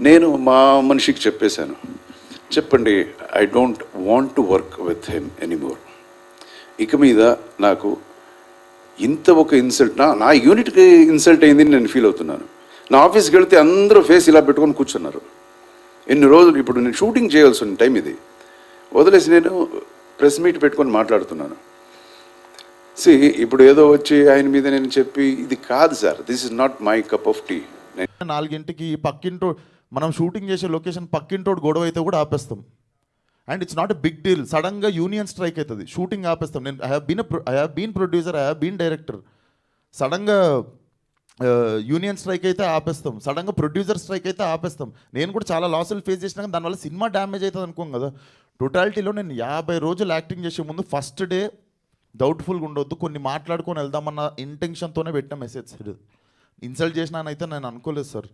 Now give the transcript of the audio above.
నేను మా మనిషికి చెప్పేశాను, చెప్పండి I don't want to work with him anymore. ఇక మీద నాకు ఇంత ఒక ఇన్సల్ట్ నా యూనిట్కి ఇన్సల్ట్ అయిందని నేను ఫీల్ అవుతున్నాను. నా ఆఫీస్కి వెళ్తే అందరూ ఫేస్ ఇలా పెట్టుకొని కూర్చున్నారు. ఎన్ని రోజులు ఇప్పుడు నేను షూటింగ్ చేయాల్సిన టైం ఇది వదిలేసి నేను ప్రెస్ మీట్ పెట్టుకొని మాట్లాడుతున్నాను. ఇప్పుడు ఏదో వచ్చి ఆయన మీద నేను చెప్పి ఇది కాదు sir, this is not my cup of tea. 4ంటికి పక్కింటో మనం షూటింగ్ చేసే లొకేషన్ పక్కింటోడు గొడవ అయితే కూడా ఆపేస్తాం. And it's not a big deal. సడన్గా యూనియన్ స్ట్రైక్ అవుతుంది, షూటింగ్ ఆపేస్తాం. నేను I have been producer, I have been director. సడన్గా యూనియన్ స్ట్రైక్ అయితే ఆపేస్తాం, సడన్గా ప్రొడ్యూసర్ స్ట్రైక్ అయితే ఆపేస్తాం. నేను కూడా చాలా లాసులు ఫేస్ చేసినా కానీ దానివల్ల సినిమా డ్యామేజ్ అవుతుంది అనుకోం కదా. టోటాలిటీలో నేను 50 రోజులు యాక్టింగ్ చేసే ముందు ఫస్ట్ డే డౌట్ఫుల్గా ఉండొద్దు, కొన్ని మాట్లాడుకొని వెళ్దామన్న ఇంటెన్షన్తోనే పెట్టిన మెసేజ్. ఇన్సల్ట్ చేసినానైతే నేను అనుకోలేదు సార్.